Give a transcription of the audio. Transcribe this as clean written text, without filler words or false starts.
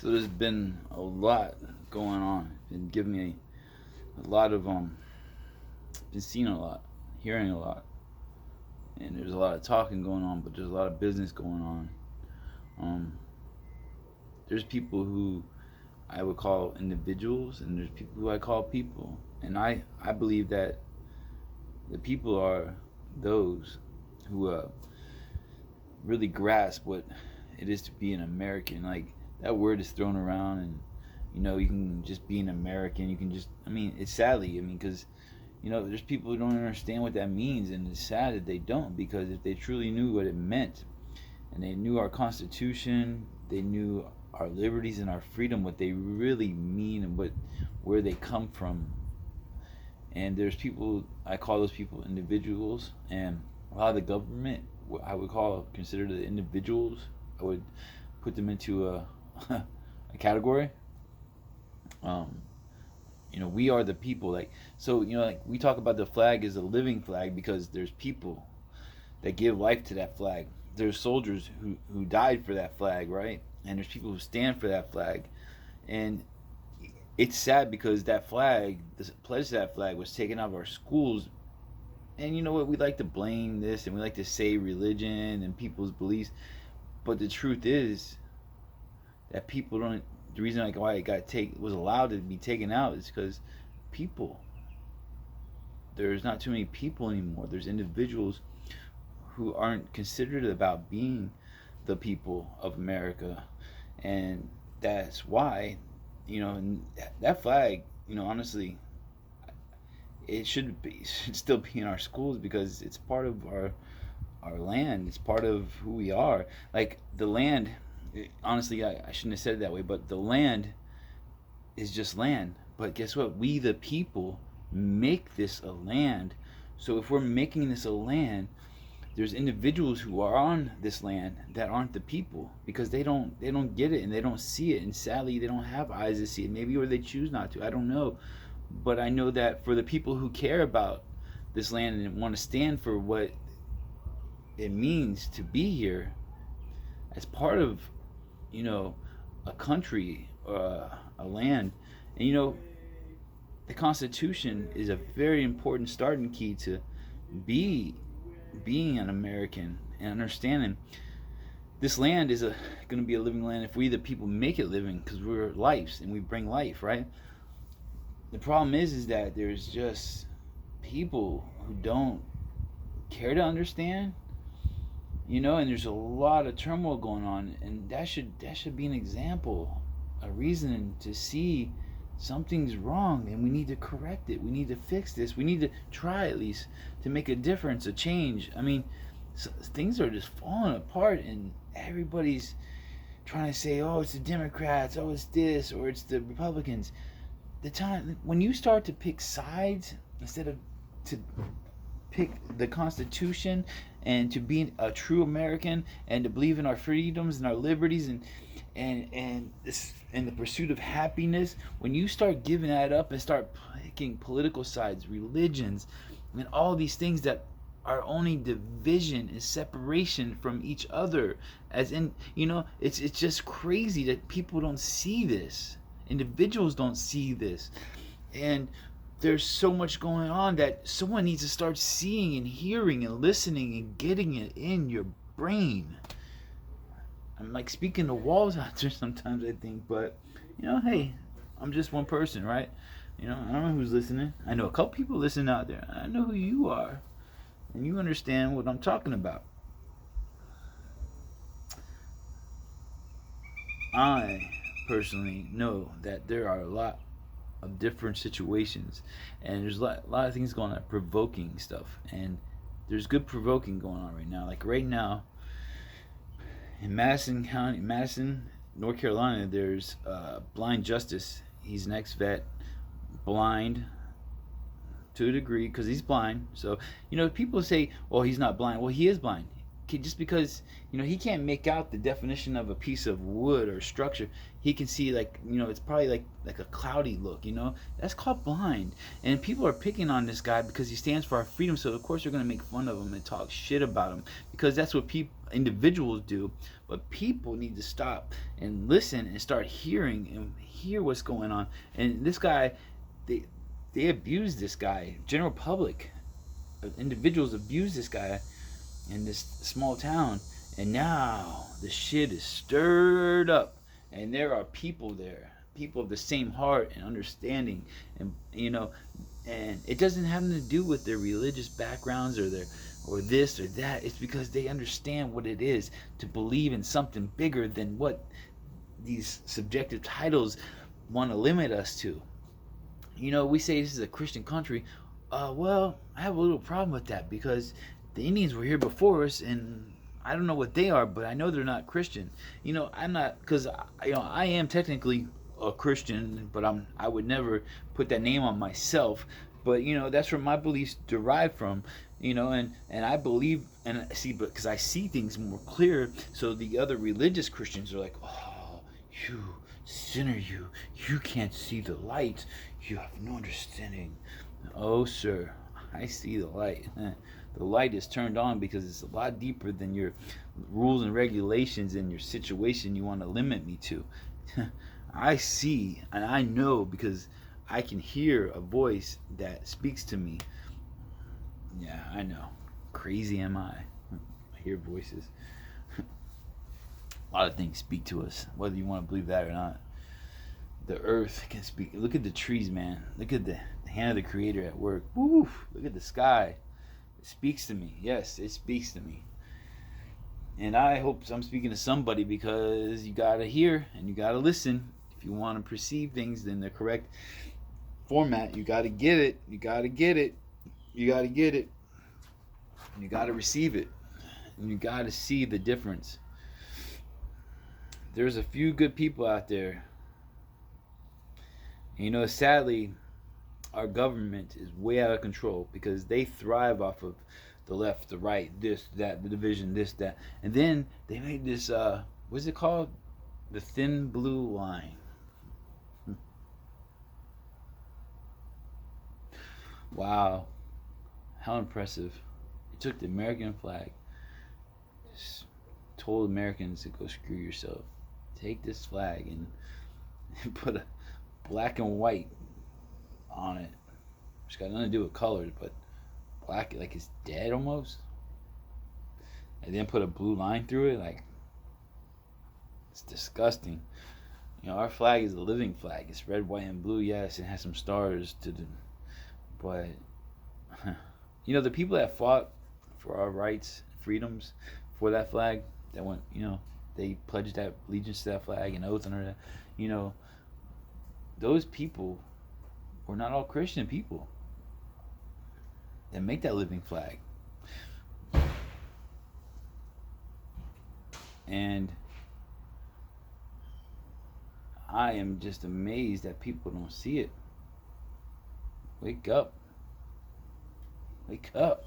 So there's been a lot going on, and giving me a lot of been seeing a lot, hearing a lot, and there's a lot of talking going on, but there's a lot of business going on. Um, there's people who I would call individuals, and there's people who I call people, and I believe that the people are those who really grasp what it is to be an American. Like that word is thrown around, and you can just be an American. You can just, I mean, it's sadly, I mean, because there's people who don't understand what that means, and it's sad that they don't, because if they truly knew what it meant, and they knew our Constitution, they knew our liberties and our freedom, what they really mean, and where they come from. And there's people, I call those people individuals, and a lot of the government, what I would consider the individuals, I would put them into a category. Um, we are the people. Like, so, like we talk about the flag as a living flag because there's people that give life to that flag. There's soldiers who died for that flag, right? And there's people who stand for that flag. And it's sad because that flag, the pledge to that flag, was taken out of our schools. And you know what? We like to blame this, and we like to say religion and people's beliefs. But the truth is that people don't. The reason like why it was allowed to be taken out is because people. There's not too many people anymore. There's individuals who aren't considered about being the people of America, and that's why, that flag, honestly, it should still be in our schools because it's part of our land. It's part of who we are. Like the land, honestly, I shouldn't have said it that way, but the land is just land. But guess what? We, the people, make this a land. So if we're making this a land, there's individuals who are on this land that aren't the people because they don't get it and they don't see it, and sadly they don't have eyes to see it, maybe, or they choose not to. I don't know, but I know that for the people who care about this land and want to stand for what it means to be here as part of a country, a land. And the Constitution is a very important starting key to being an American and understanding this land is going to be a living land if we the people make it living, because we're lives and we bring life, right? The problem is that there's just people who don't care to understand, and there's a lot of turmoil going on, and that should be an example, a reason to see something's wrong and we need to correct it. We need to fix this. We need to try at least to make a difference, a change. I mean, things are just falling apart, and everybody's trying to say, oh, it's the Democrats, oh, it's this, or it's the Republicans. The time when you start to pick sides instead of to pick the Constitution and to be a true American and to believe in our freedoms and our liberties and this and the pursuit of happiness, when you start giving that up and start picking political sides, religions, and all these things that are only division and separation from each other, as in, it's just crazy that people don't see this. Individuals don't see this. And there's so much going on that someone needs to start seeing and hearing and listening and getting it in your brain. I'm like speaking to walls out there sometimes, I think, but hey, I'm just one person, right? I don't know who's listening. I know a couple people listening out there. I know who you are, and you understand what I'm talking about. I personally know that there are a lot of different situations, and there's a lot of things going on, provoking stuff, and there's good provoking going on right now. Like right now, in Madison, North Carolina, there's Blind Justice. He's an ex-vet, blind to a degree because he's blind. So people say, "Well, he's not blind." Well, he is blind. Just because he can't make out the definition of a piece of wood or structure, he can see it's probably like a cloudy look. That's called blind. And people are picking on this guy because he stands for our freedom. So of course they're going to make fun of him and talk shit about him because that's what people. individuals do, but people need to stop and listen and start hearing and hear what's going on. And this guy, they they abuse this guy. General public, individuals abuse this guy in this small town, and now the shit is stirred up, and there are people there, people of the same heart and understanding, and and it doesn't have to do with their religious backgrounds or their or this or that. It's because they understand what it is to believe in something bigger than what these subjective titles want to limit us to. We say this is a Christian country. Well, I have a little problem with that because the Indians were here before us, and I don't know what they are, but I know they're not Christian. I'm not, because I am technically a Christian, but I would never put that name on myself. But that's where my beliefs derive from. And I believe and see, but because I see things more clear, so the other religious Christians are like, oh, you sinner, you can't see the light. You have no understanding. Oh, sir, I see the light. The light is turned on because it's a lot deeper than your rules and regulations and your situation you want to limit me to. I see and I know because I can hear a voice that speaks to me. Yeah, I know. Crazy am I. I hear voices. A lot of things speak to us, whether you want to believe that or not. The earth can speak. Look at the trees, man. Look at the hand of the Creator at work. Woo! Look at the sky. It speaks to me. Yes, it speaks to me. And I hope I'm speaking to somebody, because you gotta hear and you gotta listen. If you want to perceive things in the correct format, you gotta get it. You gotta get it. You gotta get it. You gotta receive it. And you gotta see the difference. There's a few good people out there. Sadly, our government is way out of control because they thrive off of the left, the right, this, that, the division, this, that. And then they made this, what's it called? The thin blue line. Wow. How impressive. It took the American flag. Just told Americans to go screw yourself. Take this flag and put a black and white on it. It's got nothing to do with colors, but black, like it's dead almost. And then put a blue line through it, like it's disgusting. Our flag is a living flag. It's red, white, and blue. Yes, it has some stars to do, but the people that fought for our rights, freedoms, for that flag, that went, they pledged that allegiance to that flag and oath under that. Those people were not all Christian people that make that living flag. And I am just amazed that people don't see it. Wake up. Wake up.